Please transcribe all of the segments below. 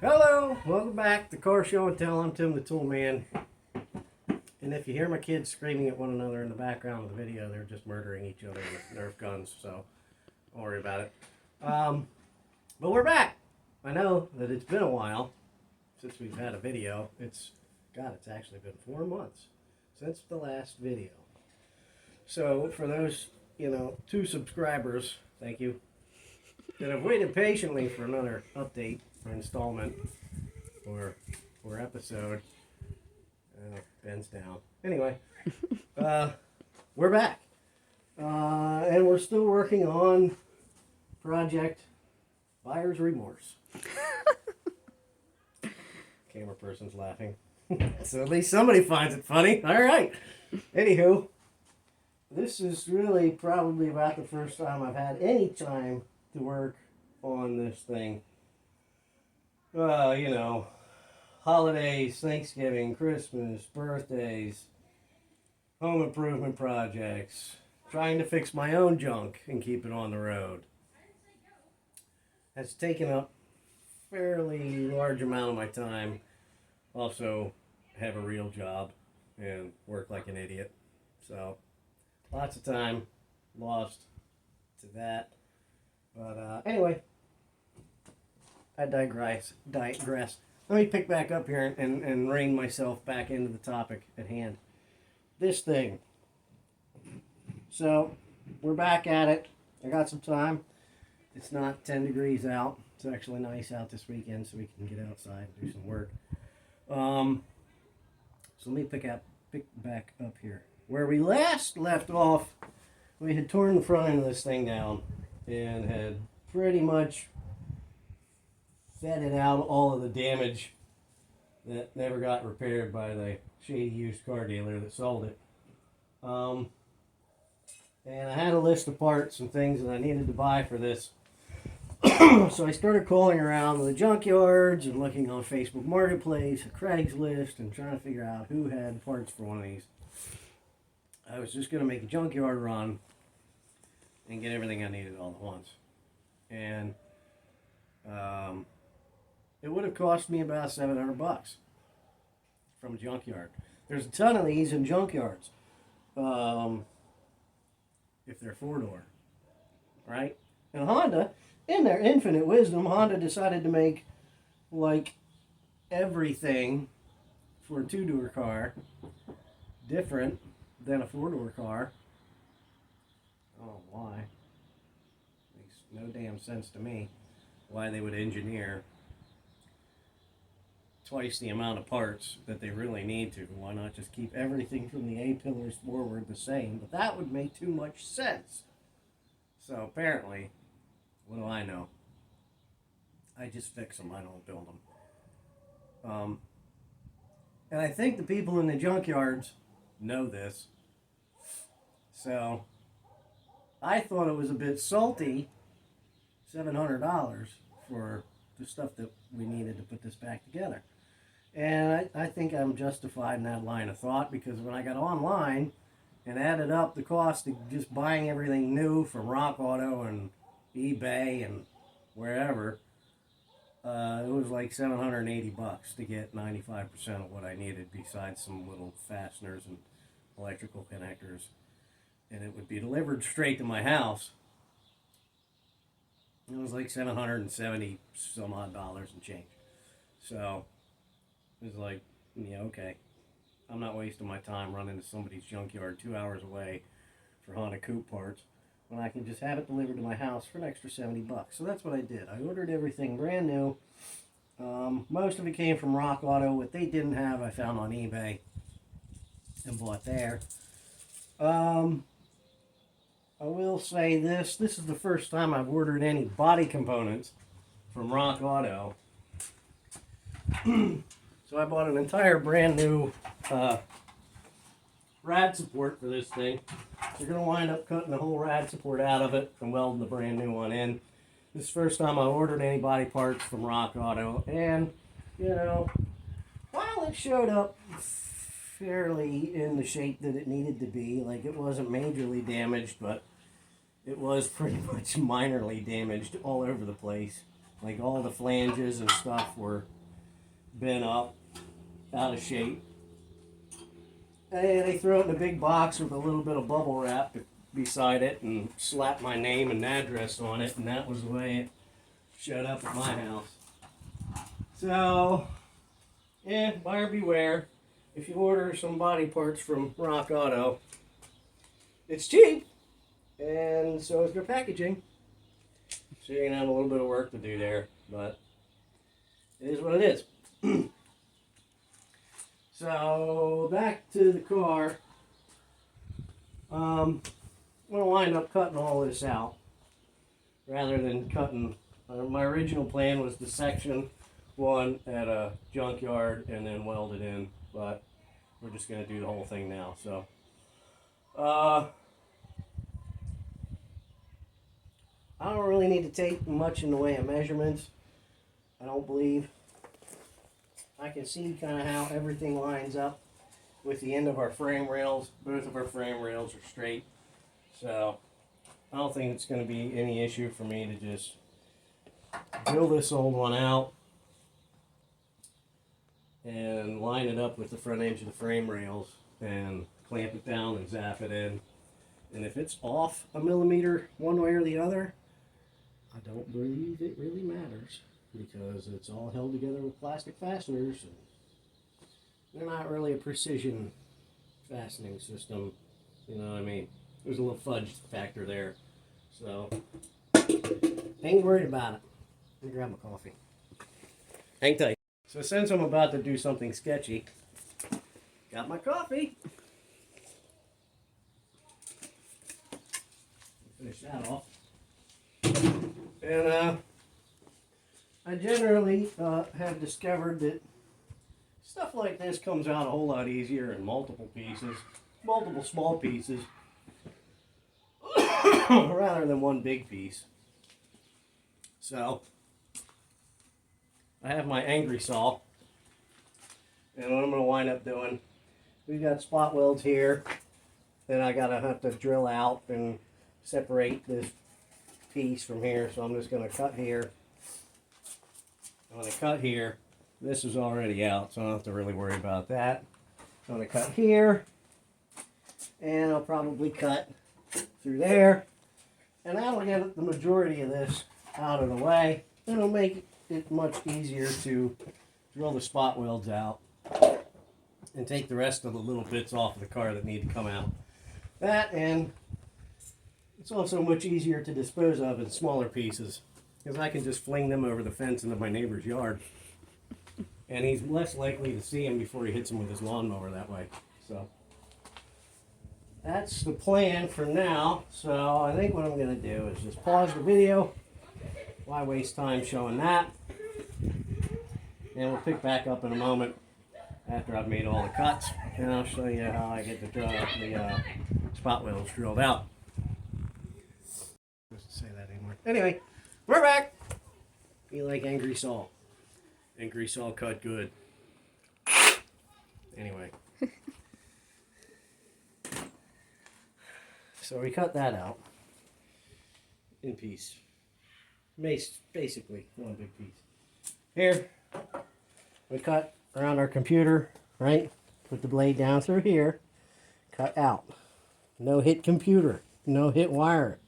Hello, welcome back to Car Show and Tell. I'm Tim the Tool Man. And if you hear my kids screaming at one another in the background of the video, they're just murdering each other with Nerf guns, so don't worry about it. But we're back. I know that it's been a while since we've had a video. It's actually been 4 months since the last video. So for those, 2 subscribers, thank you, that have waited patiently for another update or installment or episode. Ben's down. Anyway, we're back. And we're still working on project Buyer's Remorse. Camera person's laughing. So at least somebody finds it funny. All right. Anywho, this is really probably about the first time I've had any time to work on this thing. Holidays, Thanksgiving, Christmas, birthdays, home improvement projects, trying to fix my own junk and keep it on the road. That's taken up a fairly large amount of my time. Also have a real job and work like an idiot. So lots of time lost to that. But anyway, I digress. Let me pick back up here and rein myself back into the topic at hand. This thing. So, we're back at it. I got some time. It's not 10 degrees out. It's actually nice out this weekend, so we can get outside and do some work. So let me pick back up here. Where we last left off, we had torn the front end of this thing down and had pretty much vetted out all of the damage that never got repaired by the shady used car dealer that sold it. And I had a list of parts and things that I needed to buy for this. So I started calling around the junkyards and looking on Facebook Marketplace, Craigslist, and trying to figure out who had parts for one of these. I was just going to make a junkyard run and get everything I needed all at once. And it would have cost me about $700 from a junkyard. There's a ton of these in junkyards, if they're 4-door, right? And Honda, in their infinite wisdom, Honda decided to make like everything for a 2-door car different than a 4-door car. Oh, why? Makes no damn sense to me why they would engineer twice the amount of parts that they really need to. Why not just keep everything from the A-pillars forward the same? But that would make too much sense. So apparently, what do I know? I just fix them, I don't build them. And I think the people in the junkyards know this. So I thought it was a bit salty, $700 for the stuff that we needed to put this back together. And I think I'm justified in that line of thought, because when I got online and added up the cost of just buying everything new from Rock Auto and eBay and wherever, it was like $780 to get 95% of what I needed, besides some little fasteners and electrical connectors. And it would be delivered straight to my house. It was like $770 some odd dollars and change. So it was like, yeah, okay. I'm not wasting my time running to somebody's junkyard 2 hours away for Honda coupe parts when I can just have it delivered to my house for an extra $70. So that's what I did. I ordered everything brand new. Most of it came from Rock Auto. What they didn't have, I found on eBay and bought there. I will say this is the first time I've ordered any body components from Rock Auto. So I bought an entire brand new rad support for this thing. You're going to wind up cutting the whole rad support out of it and welding the brand new one in. This is the first time I ordered any body parts from Rock Auto. And, while it showed up fairly in the shape that it needed to be, like it wasn't majorly damaged, but it was pretty much minorly damaged all over the place. Like all the flanges and stuff were bent up, out of shape. And they threw it in a big box with a little bit of bubble wrap beside it and slapped my name and address on it, and that was the way it showed up at my house. So, yeah, buyer beware. If you order some body parts from Rock Auto, it's cheap, and so is their packaging. So you're going to have a little bit of work to do there, but it is what it is. So, back to the car. I'm going to wind up cutting all this out rather than cutting. My original plan was to section one at a junkyard and then weld it in, but we're just going to do the whole thing now. So, I don't really need to take much in the way of measurements, I don't believe. I can see kind of how everything lines up with the end of our frame rails. Both of our frame rails are straight, so I don't think it's going to be any issue for me to just drill this old one out and line it up with the front edge of the frame rails and clamp it down and zap it in. And if it's off a millimeter one way or the other, I don't believe it really matters, because it's all held together with plastic fasteners, and they're not really a precision fastening system, you know what I mean? There's a little fudge factor there, so ain't worried about it. Let me grab my coffee. Hang tight. So since I'm about to do something sketchy, got my coffee. Finish that off. And I generally have discovered that stuff like this comes out a whole lot easier in multiple pieces, multiple small pieces, rather than one big piece. So, I have my angry saw, and what I'm going to wind up doing, we've got spot welds here, then I have to drill out and separate this piece from here, so I'm just going to cut here. I'm going to cut here. This is already out, so I don't have to really worry about that. I'm going to cut here, and I'll probably cut through there, and that'll get the majority of this out of the way. It'll make it much easier to drill the spot welds out and take the rest of the little bits off of the car that need to come out. That, and it's also much easier to dispose of in smaller pieces, because I can just fling them over the fence into my neighbor's yard, and he's less likely to see them before he hits them with his lawnmower that way. So that's the plan for now. So I think what I'm going to do is just pause the video. Why waste time showing that? And we'll pick back up in a moment after I've made all the cuts, and I'll show you how I get the spot welds drilled out. Doesn't say that anymore. Anyway, we're back. Be like Angry Saul. Angry Saul cut good. Anyway. So we cut that out in piece. Basically, one big piece. Here, we cut around our computer, right? Put the blade down through here. Cut out. No hit computer. No hit wire.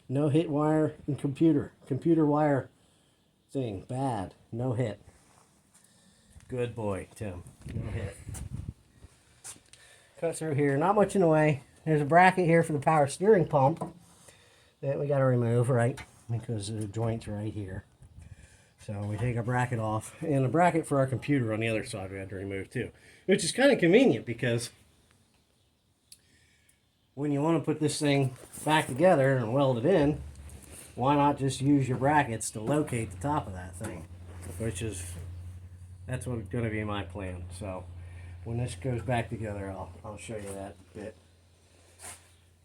No hit wire in computer. Computer wire thing. Bad. No hit. Good boy, Tim. No hit. Cut through here. Not much in the way. There's a bracket here for the power steering pump that we got to remove, right? Because the joint's right here. So we take our bracket off. And the bracket for our computer on the other side we had to remove too. Which is kind of convenient, because when you want to put this thing back together and weld it in, why not just use your brackets to locate the top of that thing? That's what's going to be my plan. So when this goes back together, I'll show you that bit.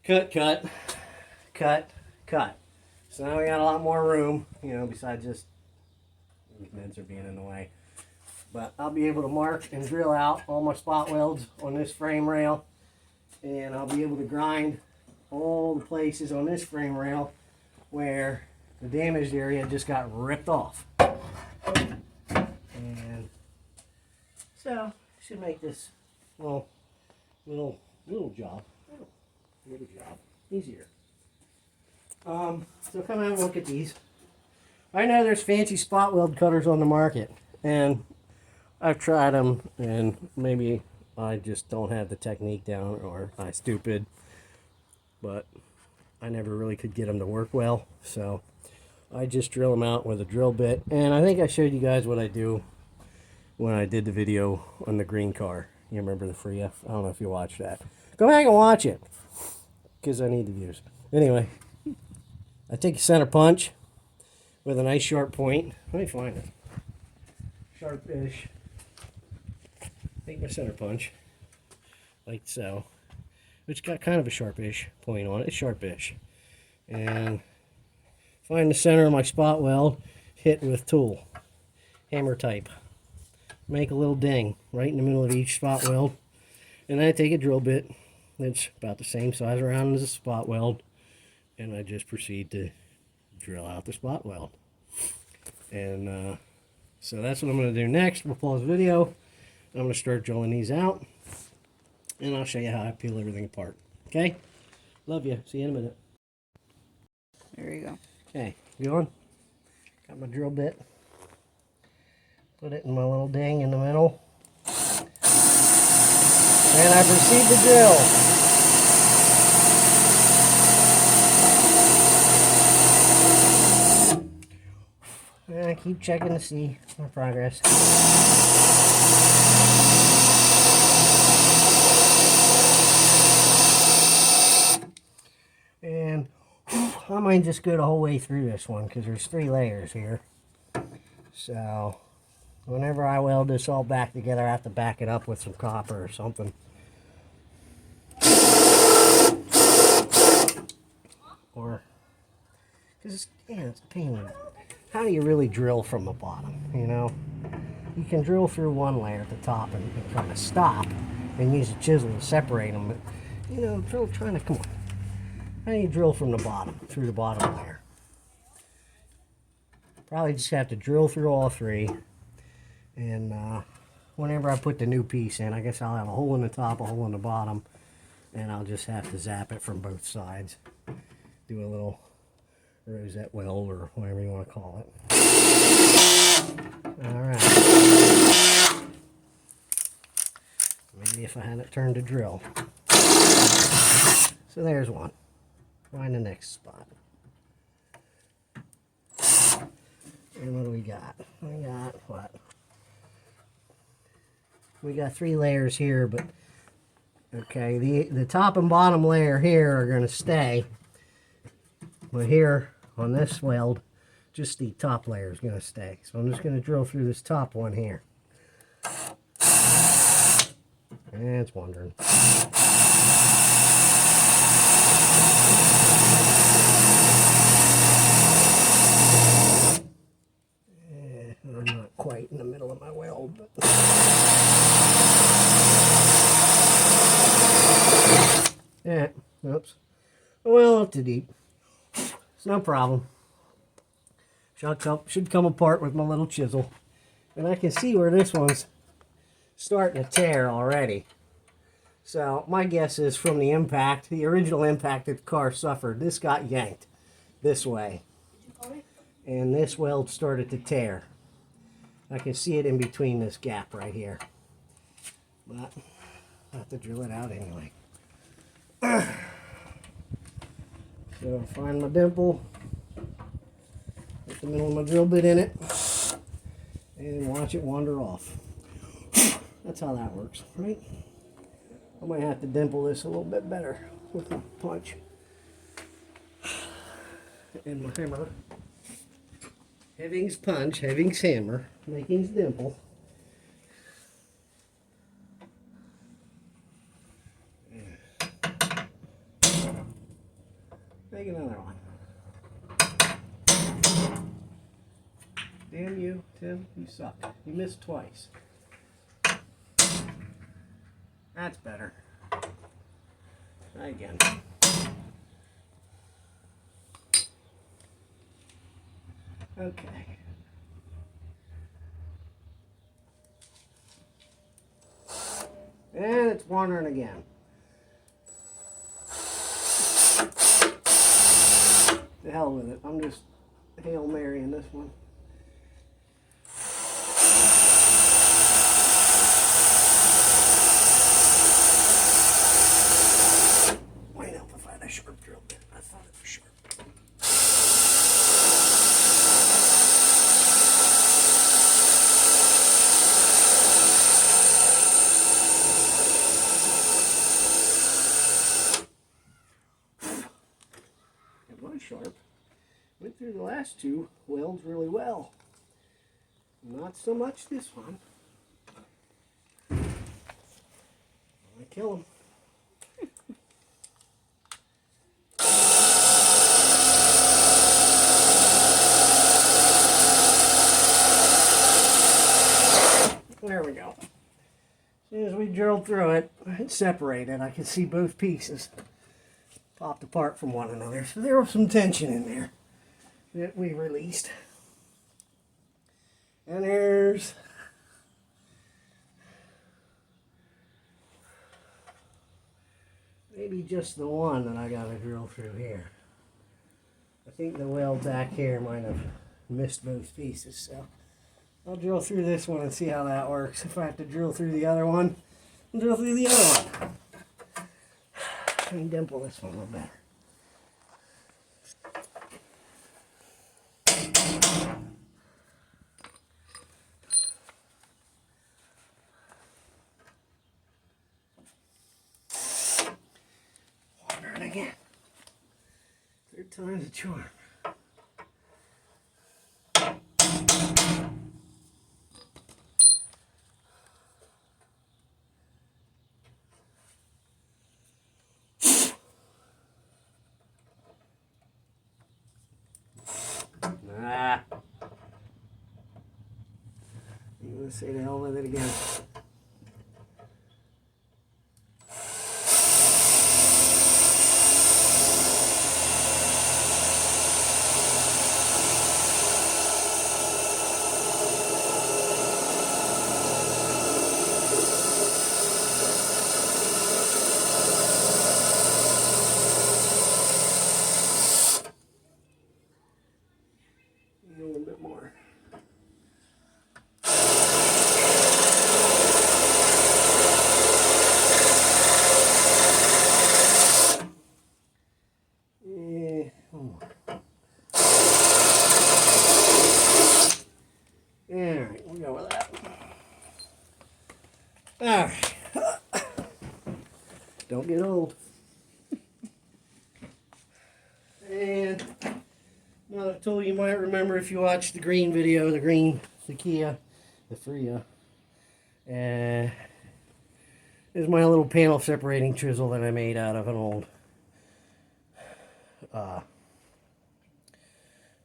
Cut, cut, cut, cut. So now we got a lot more room, you know, besides just these vents are being in the way. But I'll be able to mark and drill out all my spot welds on this frame rail, and I'll be able to grind all the places on this frame rail where the damaged area just got ripped off. And so should make this little job easier. So come have a look at these. I know there's fancy spot weld cutters on the market, and I've tried them, and maybe I just don't have the technique down, or I'm stupid, but I never really could get them to work well, so I just drill them out with a drill bit. And I think I showed you guys what I do when I did the video on the green car. You remember the free F? I don't know if you watched that. Go back and watch it, because I need the views. Anyway, I take a center punch with a nice sharp point. Let me find it. Sharpish. Take my center punch, like so, which got kind of a sharpish point on it. It's sharpish. And find the center of my spot weld, hit with tool, hammer type. Make a little ding right in the middle of each spot weld. And then I take a drill bit that's about the same size around as a spot weld, and I just proceed to drill out the spot weld. And so that's what I'm going to do next. We'll pause the video. I'm going to start drilling these out, and I'll show you how I peel everything apart. Okay? Love you. See you in a minute. There you go. Okay, going. Got my drill bit. Put it in my little ding in the middle. And I proceed to drill. And I keep checking to see my progress. And I might just go the whole way through this one, because there's 3 layers here. So whenever I weld this all back together, I have to back it up with some copper or something. Or, because it's a pain. How do you really drill from the bottom, you know? You can drill through one layer at the top and kind of stop and use a chisel to separate them, but, you know, come on. How do you drill from the bottom, through the bottom layer? Probably just have to drill through all 3. And whenever I put the new piece in, I guess I'll have a hole in the top, a hole in the bottom, and I'll just have to zap it from both sides. Do a little rosette weld, or whatever you want to call it. Alright. Maybe if I had it turned to drill. So there's one. Find the next spot. And what do we got? We got what? We got 3 layers here, but okay, the top and bottom layer here are going to stay. But here on this weld, just the top layer is going to stay. So I'm just going to drill through this top one here. And it's wandering. I'm not quite in the middle of my weld, but yeah, oops. Well, up too deep. It's no problem. Should come apart with my little chisel. And I can see where this one's starting to tear already. So my guess is from the impact, the original impact that the car suffered, this got yanked this way. And this weld started to tear. I can see it in between this gap right here. But I have to drill it out anyway. So find my dimple, put the middle of my drill bit in it, and watch it wander off. That's how that works, right? I might have to dimple this a little bit better with my punch and my hammer. Having's punch, having's hammer, making's dimple. Make another one. Damn you, Tim, you suck. You missed twice. That's better. Try again. Okay. And it's wandering again. The hell with it. I'm just Hail Marying this one. Might help if I had a sharp drill bit. I thought it was sharp. It was sharp. Went through the last two welds really well. Not so much this one. I kill him. There we go. As soon as we drilled through it, it separated. I could see both pieces popped apart from one another. So there was some tension in there that we released. And there's maybe just the one that I got to drill through here. I think the weld back here might have missed both pieces, so I'll drill through this one and see how that works. If I have to drill through the other one, I'll drill through the other one. Let me dimple this one a little better. Wandering again. Third time's a charm. I'm going to say the hell with it again. A little bit more. Alright, we'll go with that. Alright. Don't get old. And another tool you might remember if you watched the green video, the Kia, the Freya. This is my little panel separating chisel that I made out of an old,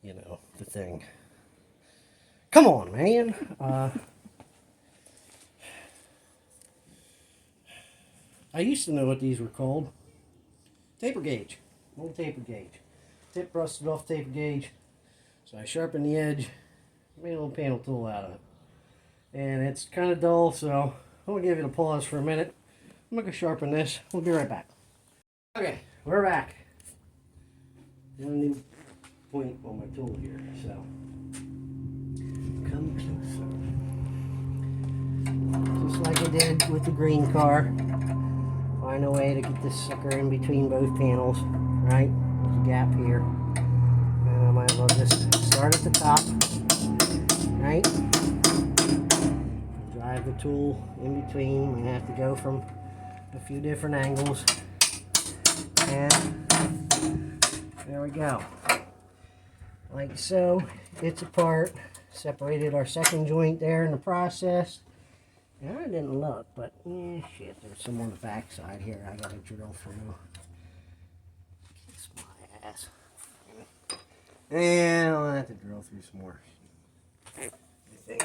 you know, the thing. Come on, man. I used to know what these were called. Taper gauge. Old taper gauge. Tip rusted off taper gauge. So I sharpened the edge. Made a little panel tool out of it. And it's kind of dull, so I'm going to give it a pause for a minute. I'm going to sharpen this. We'll be right back. Okay, we're back. Got a new point on my tool here, so come closer. Just like I did with the green car. Find a way to get this sucker in between both panels, right? There's a gap here. And I might as well just start at the top, right? Drive the tool in between. We have to go from a few different angles. And there we go. Like so, it's apart. Separated our second joint there in the process. And I didn't look, but shit, there's some on the back side here I gotta drill through. Kiss my ass. And I'll have to drill through some more, I think.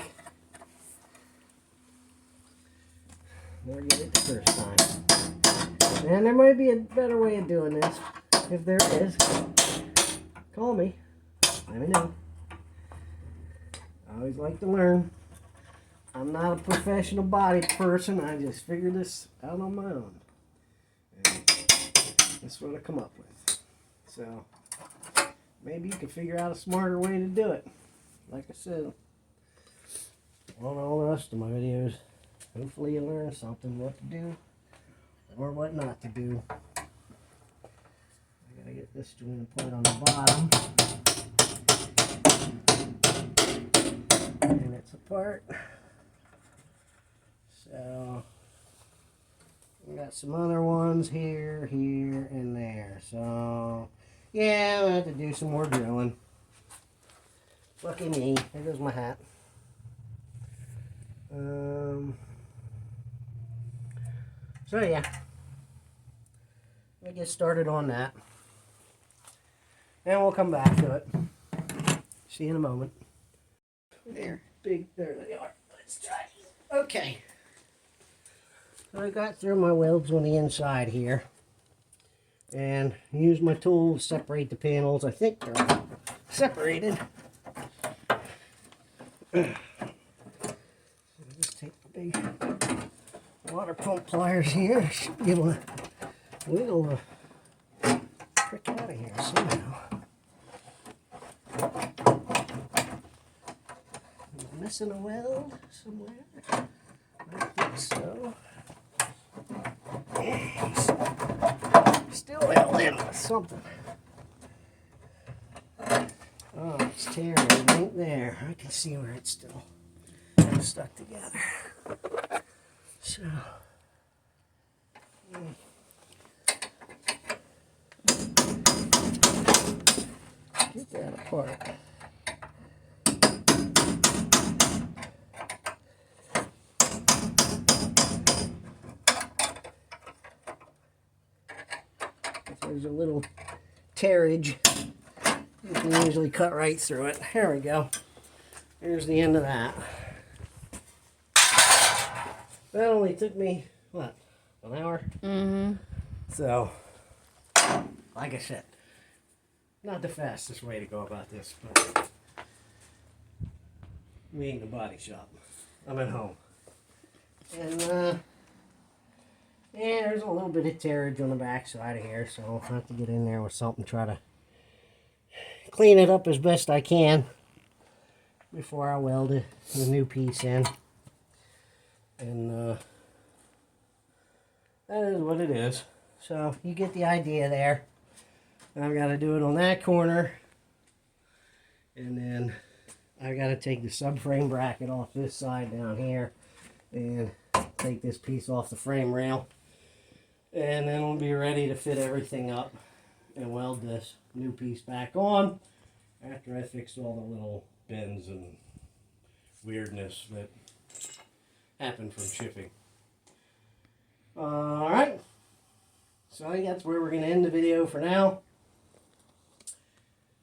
Never get it the first time. And there might be a better way of doing this. If there is, call me. Let me know. I always like to learn. I'm not a professional body person. I just figured this out on my own. And that's what I come up with. So maybe you can figure out a smarter way to do it. Like I said, on all the rest of my videos, hopefully you learn something, what to do or what not to do. I gotta get this joint apart on the bottom. And it's apart. So we got some other ones here, here, and there. So yeah, I'll have to do some more drilling. Lucky me. There goes my hat. So yeah, let me get started on that, and we'll come back to it. See you in a moment. There they are. Let's try. Okay. I got through my welds on the inside here, and use my tool to separate the panels. I think they're separated. Just take the big water pump pliers here. Should be able to wiggle the frick out of here somehow. Am I missing a weld somewhere? I think so. Still held in with something. Oh, it's tearing right there. I can see where it's still stuck together. So, get that apart. If there's a little tearage, you can usually cut right through it. There we go. Here's the end of that. That only took me, what, an hour? Mm-hmm. So, like I said, not the fastest way to go about this, but we ain't in the body shop. I'm at home. And, yeah, there's a little bit of tearage on the back side of here, so I'll have to get in there with something, try to clean it up as best I can before I weld the new piece in. And that is what it is. So you get the idea there. I've got to do it on that corner, and then I got to take the subframe bracket off this side down here and take this piece off the frame rail, and then we'll be ready to fit everything up and weld this new piece back on after I fix all the little bends and weirdness that happened from shipping. Alright, so I think that's where we're going to end the video for now,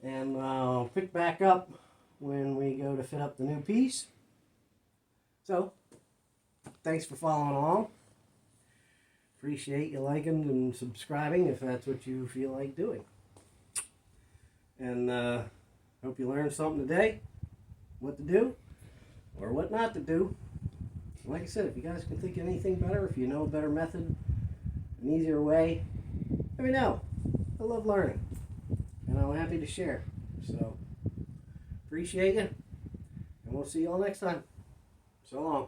and I'll pick back up when we go to fit up the new piece. So thanks for following along. Appreciate you liking and subscribing if that's what you feel like doing. And hope you learned something today, what to do or what not to do. Like I said, if you guys can think of anything better, if you know a better method, an easier way, let me know. I love learning, and I'm happy to share. So, appreciate you, and we'll see you all next time. So long.